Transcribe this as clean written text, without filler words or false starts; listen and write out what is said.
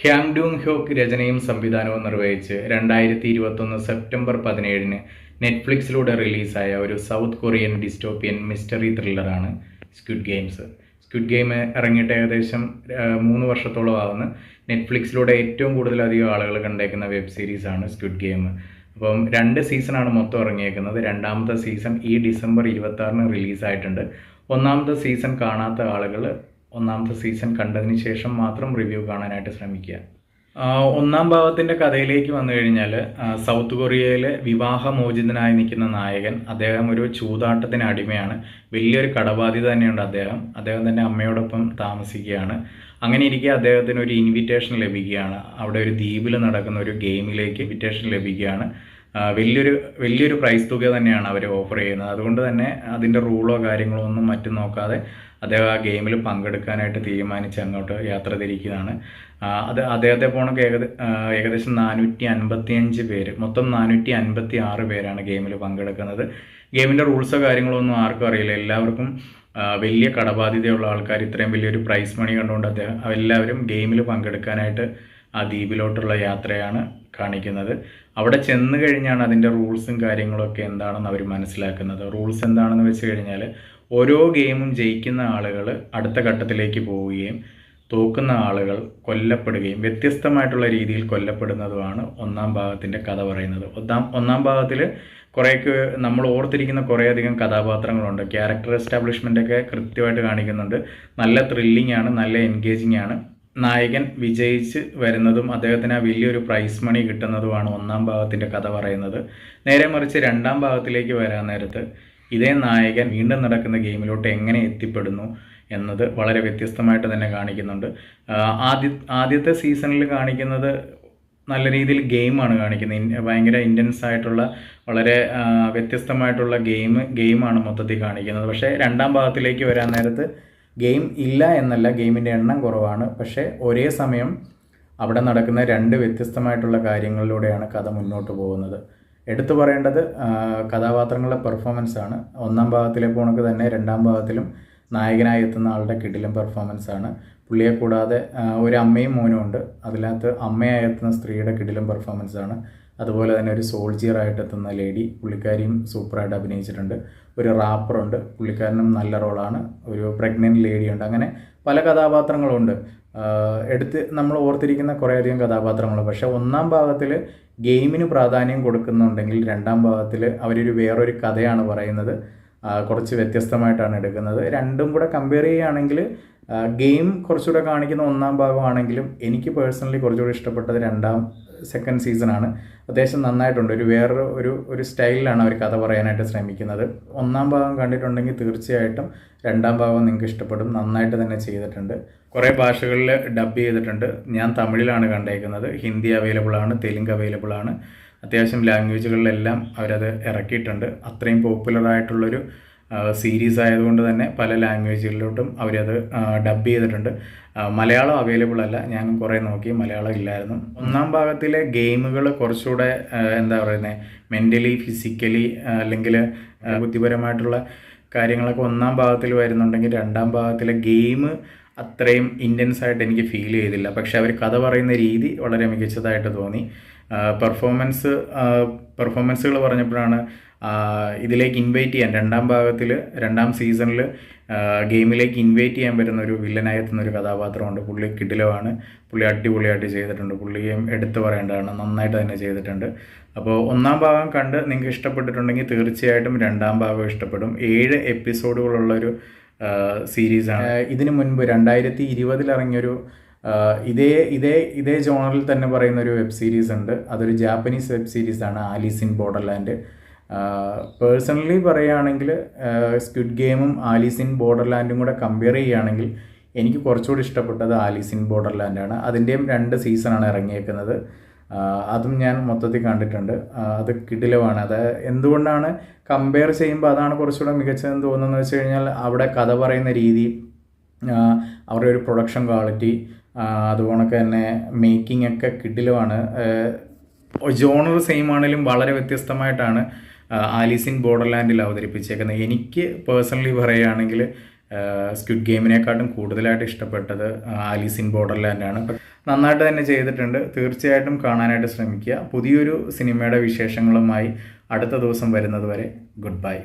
Hyang ഡൂങ് ഹ്യോക്ക് രചനയും സംവിധാനവും നിർവഹിച്ച് 2021 സെപ്റ്റംബർ 17-ന് നെറ്റ്ഫ്ലിക്സിലൂടെ റിലീസായ ഒരു സൗത്ത് കൊറിയൻ ഡിസ്റ്റോപ്പിയൻ മിസ്റ്ററി ത്രില്ലറാണ് സ്ക്വിഡ് ഗെയിംസ്. സ്ക്വിഡ് ഗെയിം ഇറങ്ങിയിട്ട് ഏകദേശം 3 വർഷത്തോളം ആവുന്ന നെറ്റ്ഫ്ലിക്സിലൂടെ ഏറ്റവും കൂടുതലധികം ആളുകൾ കണ്ടേക്കുന്ന വെബ് സീരീസാണ് സ്ക്വിഡ് ഗെയിം. അപ്പം 2 സീസണാണ് മൊത്തം ഇറങ്ങിയേക്കുന്നത്. രണ്ടാമത്തെ സീസൺ ഈ ഡിസംബർ 26-ന് റിലീസായിട്ടുണ്ട്. ഒന്നാമത്തെ സീസൺ കാണാത്ത ആളുകൾ ഒന്നാമത്തെ സീസൺ കണ്ടതിന് ശേഷം മാത്രം റിവ്യൂ കാണാനായിട്ട് ശ്രമിക്കുക. ഒന്നാം ഭാഗത്തിൻ്റെ കഥയിലേക്ക് വന്നു കഴിഞ്ഞാൽ സൗത്ത് കൊറിയയിൽ വിവാഹമോചിതനായി നിൽക്കുന്ന നായകൻ, അദ്ദേഹം ഒരു ചൂതാട്ടത്തിന് അടിമയാണ്. വലിയൊരു കടബാധ്യത തന്നെയുണ്ട്. അദ്ദേഹം തന്നെ അമ്മയോടൊപ്പം താമസിക്കുകയാണ്. അങ്ങനെ ഇരിക്കെ അദ്ദേഹത്തിന് ഒരു ഇൻവിറ്റേഷൻ ലഭിക്കുകയാണ്. അവിടെ ഒരു ദ്വീപിൽ നടക്കുന്ന ഒരു ഗെയിമിലേക്ക് ഇൻവിറ്റേഷൻ ലഭിക്കുകയാണ്. വലിയൊരു പ്രൈസ് തുക തന്നെയാണ് അവർ ഓഫർ ചെയ്യുന്നത്. അതുകൊണ്ട് തന്നെ അതിൻ്റെ റൂളോ കാര്യങ്ങളോ ഒന്നും മറ്റും നോക്കാതെ അദ്ദേഹം ആ ഗെയിമിൽ പങ്കെടുക്കാനായിട്ട് തീരുമാനിച്ച് അങ്ങോട്ട് യാത്ര തിരിക്കുകയാണ്. അദ്ദേഹത്തെ പോണക്ക് ഏകദേശം 455 പേര്, മൊത്തം 456 പേരാണ് ഗെയിമിൽ പങ്കെടുക്കുന്നത്. ഗെയിമിൻ്റെ റൂൾസോ കാര്യങ്ങളോ ഒന്നും ആർക്കും അറിയില്ല. എല്ലാവർക്കും വലിയ കടബാധ്യതയുള്ള ആൾക്കാർ ഇത്രയും വലിയൊരു പ്രൈസ് മണി കണ്ടുകൊണ്ട് എല്ലാവരും ഗെയിമിൽ പങ്കെടുക്കാനായിട്ട് ആ ദ്വീപിലോട്ടുള്ള യാത്രയാണ് കാണിക്കുന്നത്. അവിടെ ചെന്ന് കഴിഞ്ഞാണ് അതിൻ്റെ റൂൾസും കാര്യങ്ങളൊക്കെ എന്താണെന്ന് അവർ മനസ്സിലാക്കുന്നത്. റൂൾസ് എന്താണെന്ന് വെച്ച് കഴിഞ്ഞാൽ ഓരോ ഗെയിമും ജയിക്കുന്ന ആളുകൾ അടുത്ത ഘട്ടത്തിലേക്ക് പോവുകയും തോക്കുന്ന ആളുകൾ കൊല്ലപ്പെടുകയും വ്യത്യസ്തമായിട്ടുള്ള രീതിയിൽ കൊല്ലപ്പെടുന്നതുമാണ് ഒന്നാം ഭാഗത്തിൻ്റെ കഥ പറയുന്നത്. ഒന്നാം ഭാഗത്തിൽ കുറേയൊക്കെ നമ്മൾ ഓർത്തിരിക്കുന്ന കുറേയധികം കഥാപാത്രങ്ങളുണ്ട്. ക്യാരക്ടർ എസ്റ്റാബ്ലിഷ്മെൻ്റൊക്കെ കൃത്യമായിട്ട് കാണിക്കുന്നുണ്ട്. നല്ല ത്രില്ലിംഗ് ആണ്, നല്ല എൻഗേജിങ് ആണ്. നായകൻ വിജയിച്ച് വരുന്നതും അദ്ദേഹത്തിന് വലിയൊരു പ്രൈസ് മണി കിട്ടുന്നതുമാണ് ഒന്നാം ഭാഗത്തിൻ്റെ കഥ പറയുന്നത്. നേരെ മറിച്ച് രണ്ടാം ഭാഗത്തിലേക്ക് വരാൻ നേരത്ത് ഇതേ നായകൻ വീണ്ടും നടക്കുന്ന ഗെയിമിലോട്ട് എങ്ങനെ എത്തിപ്പെടുന്നു എന്നത് വളരെ വ്യത്യസ്തമായിട്ട് തന്നെ കാണിക്കുന്നുണ്ട്. ആദ്യത്തെ സീസണിൽ കാണിക്കുന്നത് നല്ല രീതിയിൽ ഗെയിമാണ് കാണിക്കുന്നത്. ഭയങ്കര ഇൻറ്റൻസ് ആയിട്ടുള്ള വളരെ വ്യത്യസ്തമായിട്ടുള്ള ഗെയിമാണ് മൊത്തത്തിൽ കാണിക്കുന്നത്. പക്ഷേ രണ്ടാം ഭാഗത്തിലേക്ക് വരാൻ നേരത്ത് ഗെയിം ഇല്ല എന്നല്ല, ഗെയിമിൻ്റെ എണ്ണം കുറവാണ്. പക്ഷേ ഒരേ സമയം അവിടെ നടക്കുന്ന 2 വ്യത്യസ്തമായിട്ടുള്ള കാര്യങ്ങളിലൂടെയാണ് കഥ മുന്നോട്ട് പോകുന്നത്. എടുത്തു പറയേണ്ടത് കഥാപാത്രങ്ങളുടെ പെർഫോമൻസ് ആണ്. ഒന്നാം ഭാഗത്തിലെ പോണക്ക് തന്നെ രണ്ടാം ഭാഗത്തിലും നായകനായി എത്തുന്ന ആളുടെ കിടിലം പെർഫോമൻസ് ആണ്. പുള്ളിയെ കൂടാതെ ഒരു അമ്മയും മോനും ഉണ്ട്. അതിനകത്ത് അമ്മയായി എത്തുന്ന സ്ത്രീയുടെ കിടിലം പെർഫോമൻസ് ആണ്. അതുപോലെ തന്നെ ഒരു സോൾജിയറായിട്ട് എത്തുന്ന ലേഡി, പുള്ളിക്കാരിയും സൂപ്പറായിട്ട് അഭിനയിച്ചിട്ടുണ്ട്. ഒരു റാപ്പറുണ്ട്, പുള്ളിക്കാരനും നല്ല റോളാണ്. ഒരു പ്രഗ്നൻറ്റ് ലേഡിയുണ്ട്. അങ്ങനെ പല കഥാപാത്രങ്ങളുണ്ട്. നമ്മൾ ഓർത്തിരിക്കുന്ന കുറേയധികം കഥാപാത്രങ്ങൾ. പക്ഷേ ഒന്നാം ഭാഗത്തിൽ ഗെയിമിന് പ്രാധാന്യം കൊടുക്കുന്നുണ്ടെങ്കിൽ രണ്ടാം ഭാഗത്തിൽ വേറൊരു കഥയാണ് പറയുന്നത്. കുറച്ച് വ്യത്യസ്തമായിട്ടാണ് എടുക്കുന്നത്. രണ്ടും കൂടെ കമ്പയർ ചെയ്യുകയാണെങ്കിൽ ഗെയിം കുറച്ചുകൂടെ കാണിക്കുന്ന ഒന്നാം ഭാഗമാണെങ്കിലും എനിക്ക് പേഴ്സണലി കുറച്ചുകൂടി ഇഷ്ടപ്പെട്ടത് സെക്കൻഡ് സീസണാണ്. അത്യാവശ്യം നന്നായിട്ടുണ്ട്. ഒരു സ്റ്റൈലിലാണ് അവർ കഥ പറയാനായിട്ട് ശ്രമിക്കുന്നത്. ഒന്നാം ഭാഗം കണ്ടിട്ടുണ്ടെങ്കിൽ തീർച്ചയായിട്ടും രണ്ടാം ഭാഗം നിങ്ങൾക്ക് ഇഷ്ടപ്പെടും. നന്നായിട്ട് തന്നെ ചെയ്തിട്ടുണ്ട്. കുറേ ഭാഷകളിൽ ഡബ് ചെയ്തിട്ടുണ്ട്. ഞാൻ തമിഴിലാണ് കണ്ടേക്കുന്നത്. ഹിന്ദി അവൈലബിൾ ആണ്, തെലുങ്ക് അവൈലബിൾ ആണ്. അത്യാവശ്യം ലാംഗ്വേജുകളിലെല്ലാം അവരത് ഇറക്കിയിട്ടുണ്ട്. അത്രയും പോപ്പുലറായിട്ടുള്ളൊരു സീരീസ് ആയതുകൊണ്ട് തന്നെ പല ലാംഗ്വേജുകളിലോട്ടും അവരത് ഡബ് ചെയ്തിട്ടുണ്ട്. മലയാളം അവൈലബിൾ അല്ല. ഞാൻ കുറേ നോക്കി, മലയാളം ഇല്ലായിരുന്നു. ഒന്നാം ഭാഗത്തിലെ ഗെയിമുകൾ കുറച്ചുകൂടെ മെൻ്റലി, ഫിസിക്കലി അല്ലെങ്കിൽ ബുദ്ധിപരമായിട്ടുള്ള കാര്യങ്ങളൊക്കെ ഒന്നാം ഭാഗത്തിൽ വരുന്നുണ്ടെങ്കിൽ രണ്ടാം ഭാഗത്തിലെ ഗെയിം അത്രയും ഇൻറ്റൻസ് ആയിട്ട് എനിക്ക് ഫീൽ ചെയ്തില്ല. പക്ഷെ അവർ കഥ പറയുന്ന രീതി വളരെ മികച്ചതായിട്ട് തോന്നി. പെർഫോമൻസുകൾ പറഞ്ഞപ്പോഴാണ് ഇതിലേക്ക് ഇൻവൈറ്റ് ചെയ്യാൻ രണ്ടാം സീസണിൽ ഗെയിമിലേക്ക് ഇൻവൈറ്റ് ചെയ്യാൻ പറ്റുന്ന ഒരു വില്ലനായി എത്തുന്ന ഒരു കഥാപാത്രമുണ്ട്. പുള്ളി കിടിലമാണ്. പുള്ളി അടിപൊളിയായിട്ട് ചെയ്തിട്ടുണ്ട്. പുള്ളിയും എടുത്തു പറയേണ്ടതാണ്. നന്നായിട്ട് തന്നെ ചെയ്തിട്ടുണ്ട്. അപ്പോൾ ഒന്നാം ഭാഗം കണ്ട് നിങ്ങൾക്ക് ഇഷ്ടപ്പെട്ടിട്ടുണ്ടെങ്കിൽ തീർച്ചയായിട്ടും രണ്ടാം ഭാഗം ഇഷ്ടപ്പെടും. 7 എപ്പിസോഡുകളുള്ളൊരു സീരീസാണ്. ഇതിനു മുൻപ് 2020 ഇറങ്ങിയൊരു ഇതേ ജോണറിൽ തന്നെ പറയുന്ന ഒരു വെബ് സീരീസ് ഉണ്ട്. അതൊരു ജാപ്പനീസ് വെബ് സീരീസാണ്, ആലീസ് ഇൻ ബോർഡർലാൻഡ്. പേഴ്സണലി പറയുകയാണെങ്കിൽ സ്ക്വിഡ് ഗെയിമും ആലീസ് ഇൻ ബോർഡർലാൻഡും കൂടെ കമ്പയർ ചെയ്യുകയാണെങ്കിൽ എനിക്ക് കുറച്ചുകൂടി ഇഷ്ടപ്പെട്ടത് ആലീസ് ഇൻ ബോർഡർലാൻഡാണ്. അതിൻ്റെയും 2 സീസണാണ് ഇറങ്ങിയേക്കുന്നത്. അതും ഞാൻ മൊത്തത്തിൽ കണ്ടിട്ടുണ്ട്. അത് കിടിലമാണ്. അത് എന്തുകൊണ്ടാണ് കമ്പയർ ചെയ്യുമ്പോൾ അതാണ് കുറച്ചുകൂടെ മികച്ചതെന്ന് തോന്നുന്നത് വെച്ച് കഴിഞ്ഞാൽ അവിടെ കഥ പറയുന്ന രീതി, അവരുടെ ഒരു പ്രൊഡക്ഷൻ ക്വാളിറ്റി, അതുപോലെ തന്നെ മേക്കിംഗ് ഒക്കെ കിടിലമാണ്. ജോണർ സെയിം ആണെങ്കിലും വളരെ വ്യത്യസ്തമായിട്ടാണ് ആലീസ് ഇൻ ബോർഡർലാൻഡിൽ അവതരിപ്പിച്ചേക്കുന്നത്. എനിക്ക് പേഴ്സണലി പറയുകയാണെങ്കിൽ സ്ക്വിഡ് ഗെയിമിനെക്കാട്ടും കൂടുതലായിട്ട് ഇഷ്ടപ്പെട്ടത് ആലീസ് ഇൻ ബോർഡർലാൻഡാണ്. നന്നായിട്ട് തന്നെ ചെയ്തിട്ടുണ്ട്. തീർച്ചയായിട്ടും കാണാനായിട്ട് ശ്രമിക്കുക. പുതിയൊരു സിനിമയുടെ വിശേഷങ്ങളുമായി അടുത്ത ദിവസം വരുന്നത് വരെ ഗുഡ് ബൈ.